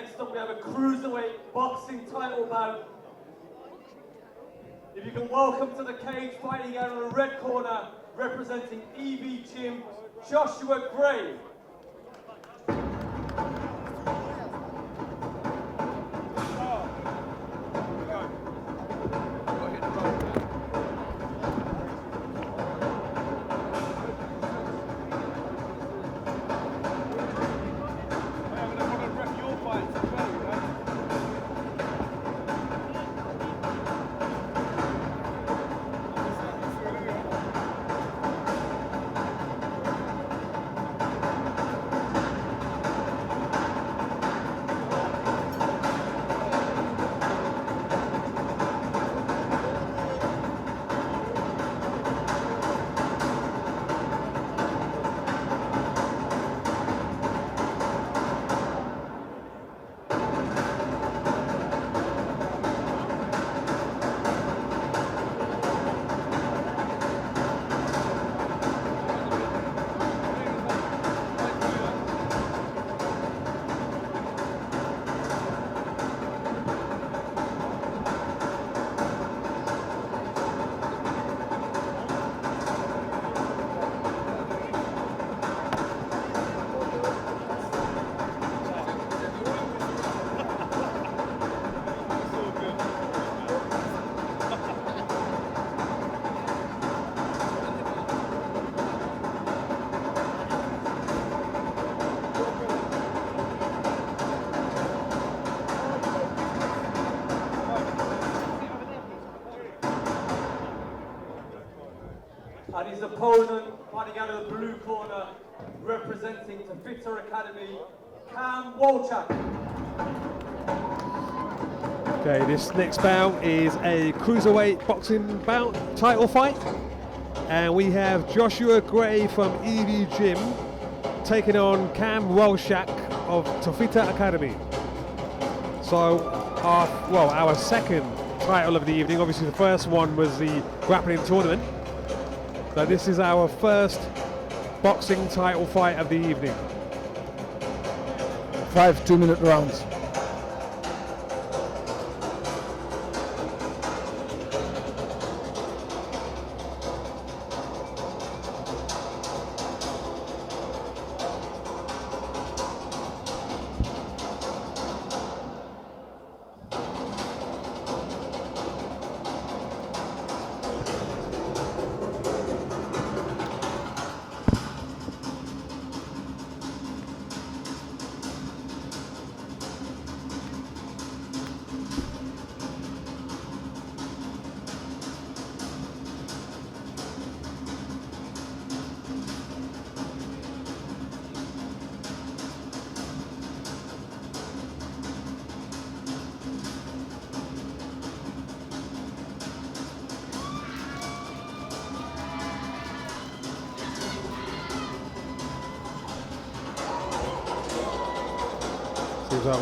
Next up we have a cruiserweight boxing title bout. If you can welcome to the cage, fighting out of the red corner, representing EV Gym, Joshua Gray. And his opponent, fighting out of the blue corner, representing Tafita Academy, Kam Walczak. Okay, this next bout is a cruiserweight boxing bout title fight. And we have Joshua Gray from EV Gym taking on Kam Walczak of Tafita Academy. So, our second title of the evening. Obviously the first one was the grappling tournament. So this is our first boxing title fight of the evening. 5 2-minute rounds.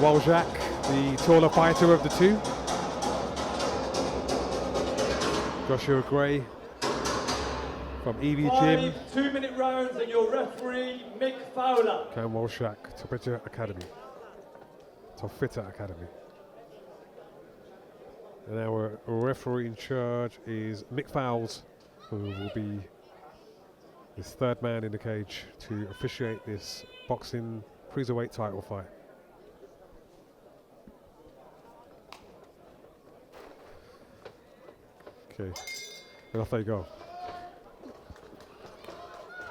Walczak, the taller fighter of the two. Joshua Gray from EV Gym. 5 2-minute rounds and your referee, Mick Fowler. Kam Walczak, Tafita Academy. And our referee in charge is Mick Fowles, who will be this third man in the cage to officiate this boxing cruiserweight title fight. Okay, and off they go.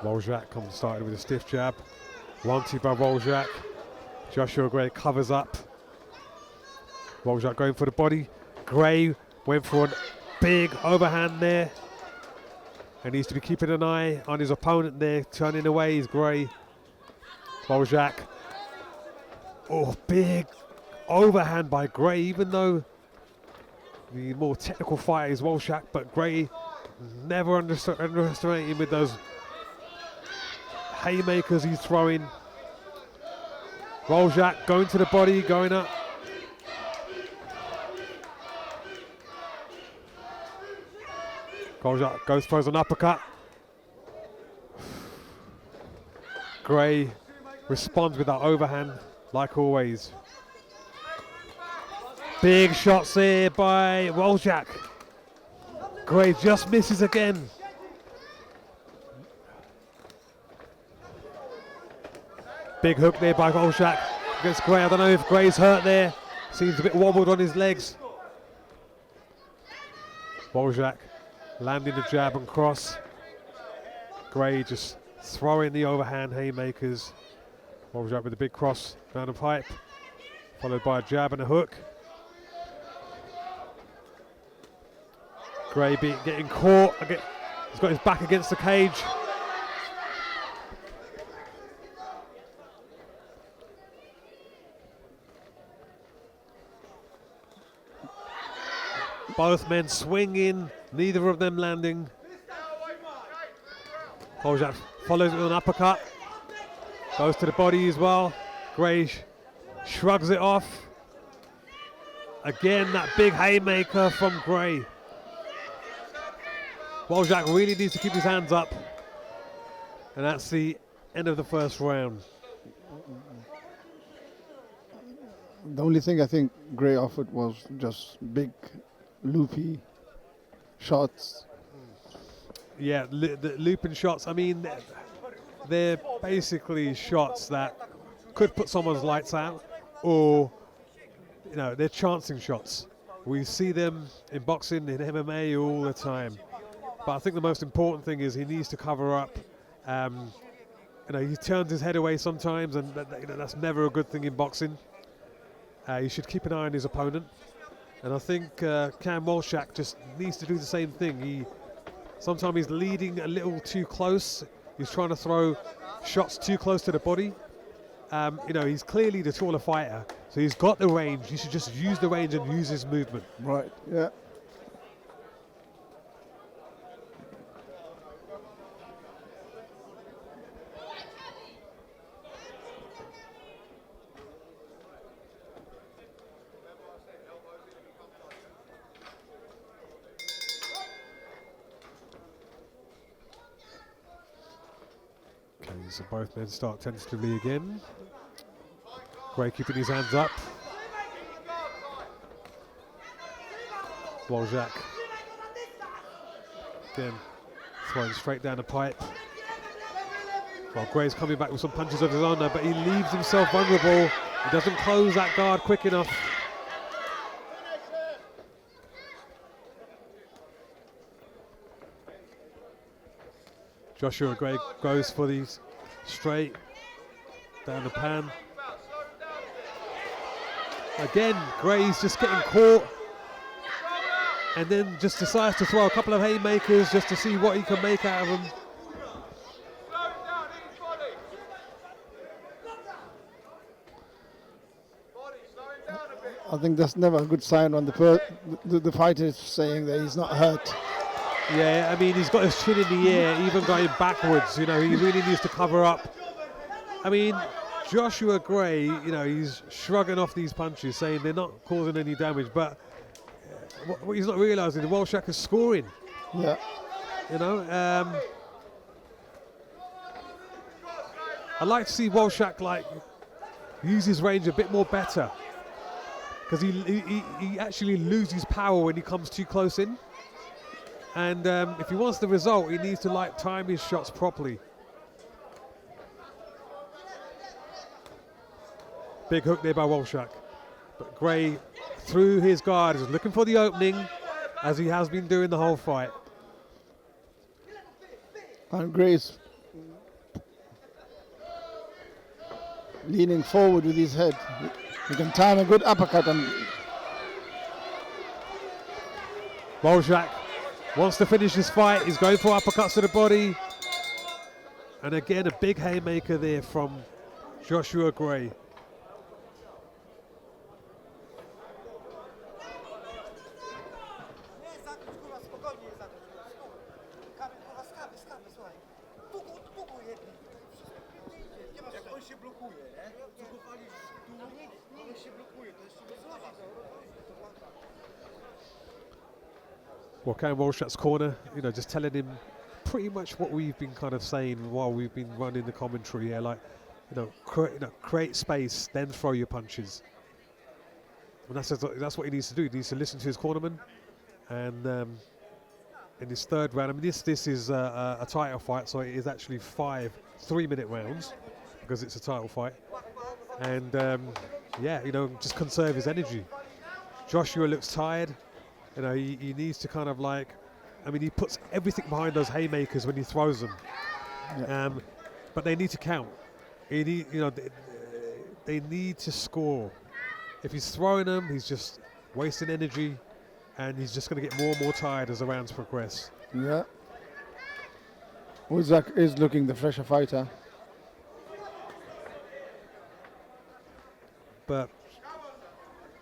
Walczak started with a stiff jab. 1-2 by Walczak. Joshua Gray covers up. Walczak going for the body. Gray went for a big overhand there. And needs to be keeping an eye on his opponent there. Turning away is Gray. Walczak. Oh, big overhand by Gray, even though the more technical fighter is Walczak, but Gray never underestimate him with those haymakers he's throwing. Walczak going to the body, going up. Walczak goes, throws an uppercut. Gray responds with that overhand, like always. Big shots here by Walczak. Gray just misses again. Big hook there by Walczak against Gray. I don't know if Gray's hurt there. Seems a bit wobbled on his legs. Walczak landing the jab and cross. Gray just throwing the overhand haymakers. Walczak with a big cross down the pipe, followed by a jab and a hook. Gray getting caught. He's got his back against the cage. Both men swinging, neither of them landing. Walczak follows with an uppercut. Goes to the body as well. Gray shrugs it off. Again, that big haymaker from Gray. Walczak really needs to keep his hands up. And that's the end of the first round. The only thing I think Gray offered was just big, loopy shots. Yeah, the looping shots, I mean, they're basically shots that could put someone's lights out, or, you know, they're chancing shots. We see them in boxing, in MMA all the time. But I think the most important thing is he needs to cover up. You know, he turns his head away sometimes, and that's never a good thing in boxing. He should keep an eye on his opponent. And I think Kam Walczak just needs to do the same thing. Sometimes he's leading a little too close. He's trying to throw shots too close to the body. You know, he's clearly the taller fighter, so he's got the range. He should just use the range and use his movement. Right, yeah. So both men start tentatively again. Gray keeping his hands up. Walczak again throwing straight down the pipe. Well, Gray's coming back with some punches of his own now, but he leaves himself vulnerable. He doesn't close that guard quick enough. Joshua Gray goes for these straight down the pan. Again, Gray's just getting caught and then just decides to throw a couple of haymakers just to see what he can make out of them. I think that's never a good sign when the fighter is saying that he's not hurt. Yeah, I mean, he's got his chin in the air, even going backwards. You know, he really needs to cover up. I mean, Joshua Gray, you know, he's shrugging off these punches, saying they're not causing any damage, but what he's not realising, the Walczak is scoring. Yeah. You know, I'd like to see Walczak, like, use his range a bit more better, because he actually loses power when he comes too close in. And if he wants the result, he needs to, like, time his shots properly. Big hook there by Walczak. But Gray, through his guard, is looking for the opening, as he has been doing the whole fight. And Gray's leaning forward with his head. He can time a good uppercut. And Walczak wants to finish this fight. He's going for uppercuts to the body. And again, a big haymaker there from Joshua Gray. Well, Kam Walczak's corner, you know, just telling him pretty much what we've been kind of saying while we've been running the commentary here, like, create space, then throw your punches. And that's what he needs to do. He needs to listen to his cornerman. And in his third round, I mean, this is a title fight, so it is actually 5 3-minute rounds because it's a title fight. And yeah, you know, just conserve his energy. Joshua looks tired. You know, he needs to kind of like, I mean, he puts everything behind those haymakers when he throws them. Yeah. But they need to count. You know, they need to score. If he's throwing them, he's just wasting energy, and he's just going to get more and more tired as the rounds progress. Yeah. Walczak is looking the fresher fighter. But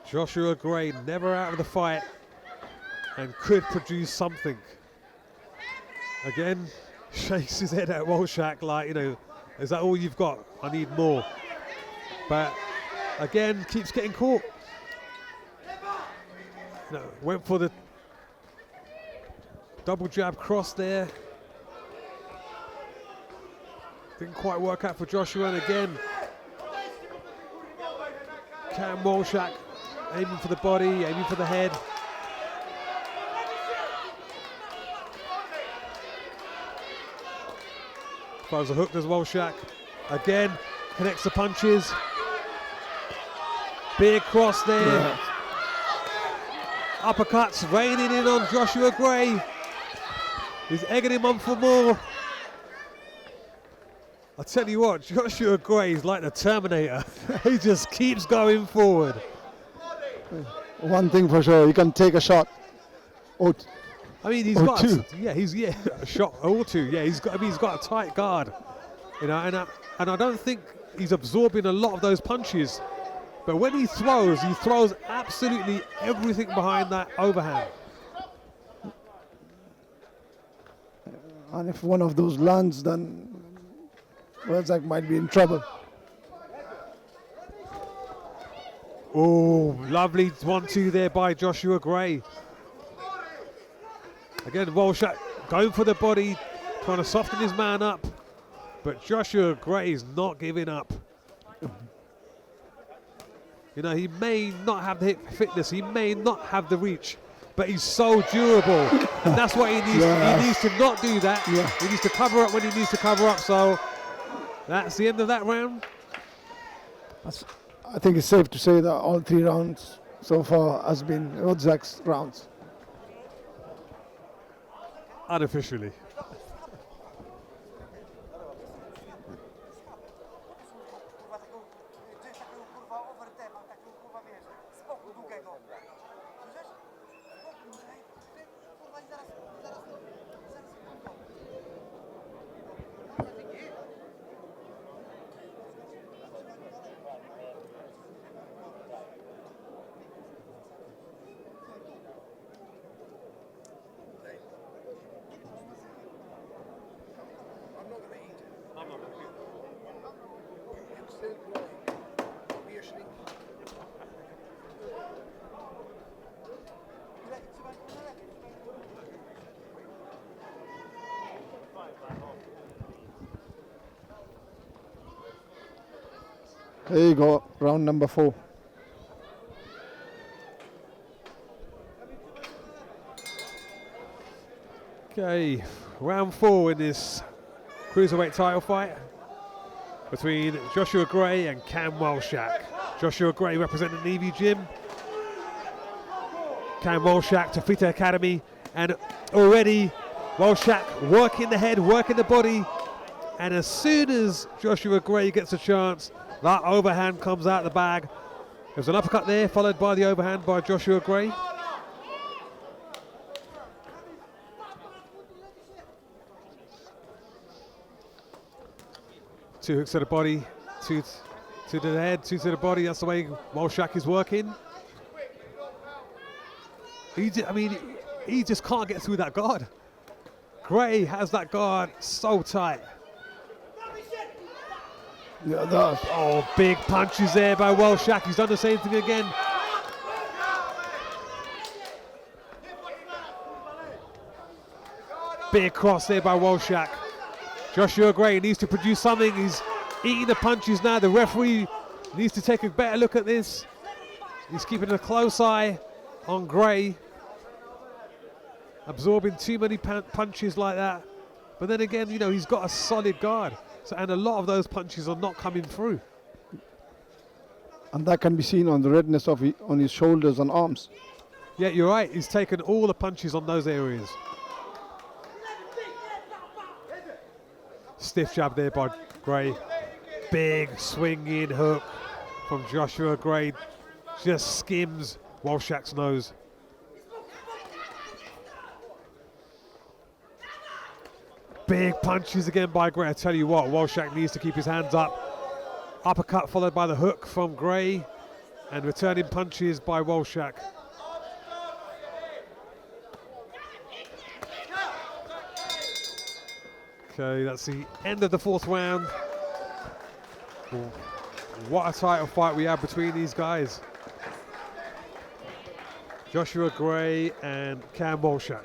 Joshua Gray never out of the fight and could produce something. Again, shakes his head at Walczak like, you know, is that all you've got? I need more. But again, keeps getting caught. No, went for the double jab cross there. Didn't quite work out for Joshua, and again, Kam Walczak aiming for the body, aiming for the head. Throws a hook, does Walczak. Again, connects the punches. Big cross there. Yeah. Uppercuts raining in on Joshua Gray. He's egging him on for more. I tell you what, Joshua Gray is like the Terminator. He just keeps going forward. One thing for sure, he can take a shot. I mean, he's got a shot or two. Yeah, he's got a tight guard, you know, and I don't think he's absorbing a lot of those punches. But when he throws absolutely everything behind that overhand. And if one of those lands, then Walczak might be in trouble. Oh, lovely 1-2 there by Joshua Gray. Again, Walczak going for the body, trying to soften his man up. But Joshua Gray is not giving up. You know, he may not have the hip fitness, he may not have the reach, but he's so durable. And that's what he needs. Yeah. He needs to not do that. Yeah. He needs to cover up when he needs to cover up. So that's the end of that round. I think it's safe to say that all 3 rounds so far has been Walczak's rounds. Unofficially. There you go, round number 4. Okay, round 4 in this cruiserweight title fight between Joshua Gray and Kam Walczak. Joshua Gray representing the EV Gym. Kam Walczak to Fita Academy, and already Walczak working the head, working the body, and as soon as Joshua Gray gets a chance, that overhand comes out the bag. There's an uppercut there, followed by the overhand by Joshua Gray. Two hooks to the body, two to the head, two to the body. That's the way Walczak is working. He just can't get through that guard. Gray has that guard so tight. Yeah, that's big punches there by Walczak. He's done the same thing again. Big cross there by Walczak. Joshua Gray needs to produce something. He's eating the punches now. The referee needs to take a better look at this. He's keeping a close eye on Gray, absorbing too many punches like that. But then again, you know, he's got a solid guard, and a lot of those punches are not coming through. And that can be seen on the redness of on his shoulders and arms. Yeah, you're right. He's taken all the punches on those areas. Stiff jab there by Gray. Big swinging hook from Joshua Gray. Just skims Walczak's nose. Big punches again by Gray. I tell you what, Walczak needs to keep his hands up. Uppercut followed by the hook from Gray, and returning punches by Walczak. Okay, that's the end of the 4th round. What a title fight we have between these guys. Joshua Gray and Kam Walczak.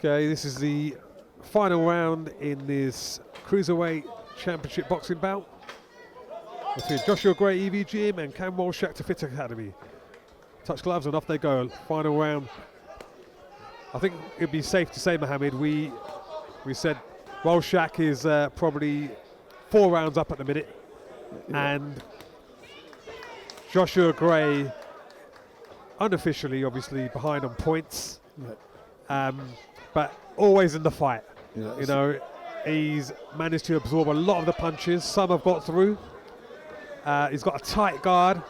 Okay, this is the final round in this Cruiserweight Championship boxing bout between Joshua Gray, EV Gym, and Kam Walczak to Fit Academy. Touch gloves and off they go. Final round. I think it'd be safe to say, Mohammed, we said Walczak is probably 4 rounds up at the minute, and Joshua Gray unofficially, obviously, behind on points. But always in the fight. Yeah, you know, he's managed to absorb a lot of the punches. Some have got through. He's got a tight guard.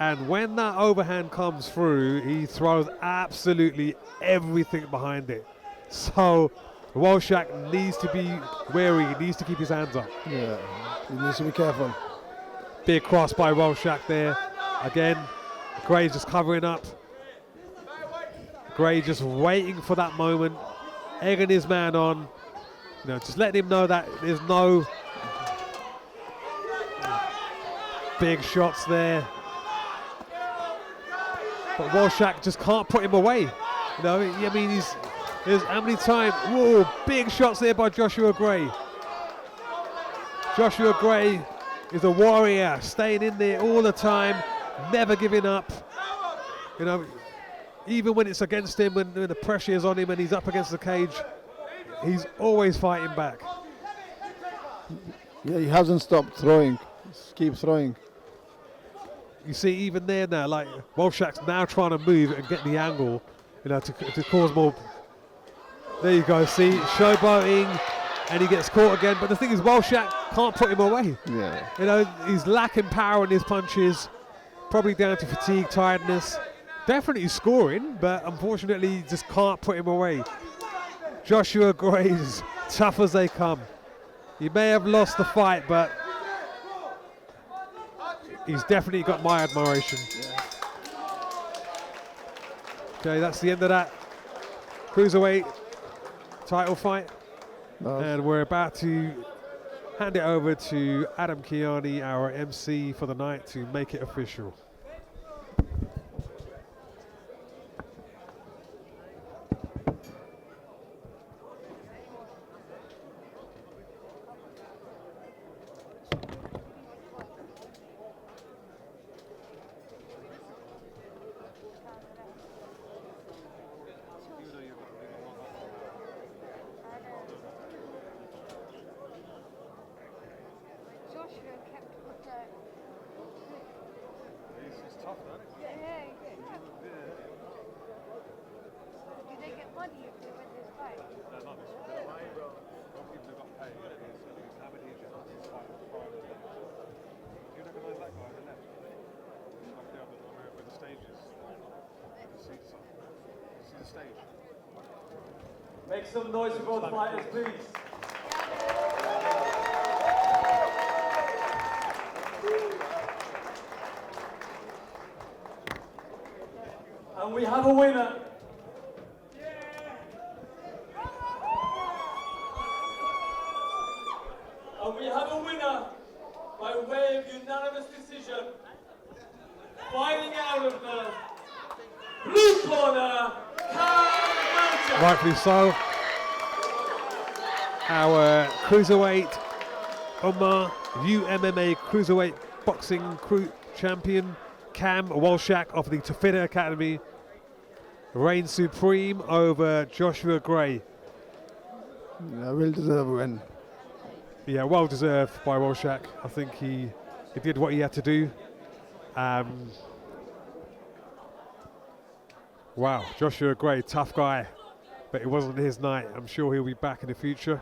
And when that overhand comes through, he throws absolutely everything behind it. So Walczak needs to be wary. He needs to keep his hands up. Yeah, he needs to be careful. Big cross by Walczak there. Again, Gray's just covering up. Gray just waiting for that moment, egging his man on, you know, just letting him know that there's no big shots there. But Walczak just can't put him away. You know, I mean, there's how many times? Whoa, big shots there by Joshua Gray. Joshua Gray is a warrior, staying in there all the time, never giving up. You know, even when it's against him, when the pressure is on him and he's up against the cage, he's always fighting back. Yeah, he hasn't stopped throwing. Just keep throwing. You see, even there now, like Walczak's now trying to move and get the angle, you know, to cause more. There you go. See, showboating, and he gets caught again. But the thing is, Walczak can't put him away. Yeah. You know, he's lacking power in his punches, probably down to fatigue, tiredness. Definitely scoring, but unfortunately just can't put him away. Joshua Gray's tough as they come. He may have lost the fight, but he's definitely got my admiration. Yeah. Okay, that's the end of that Cruiserweight title fight. And we're about to hand it over to Adam Kiani, our MC for the night, to make it official. money if they win this fight. Make some noise for both fighters, please. And we have a winner. And we have a winner by way of unanimous decision. Fighting out of the blue corner, Kam Walczak. Rightfully so. Our cruiserweight, UMMA cruiserweight boxing champion, Kam Walczak of the Tafida Academy, reigns supreme over Joshua Gray. Yeah, well-deserved win. Yeah, well deserved by Walczak. I think he did what he had to do. Wow, Joshua Gray, tough guy, but it wasn't his night. I'm sure he'll be back in the future.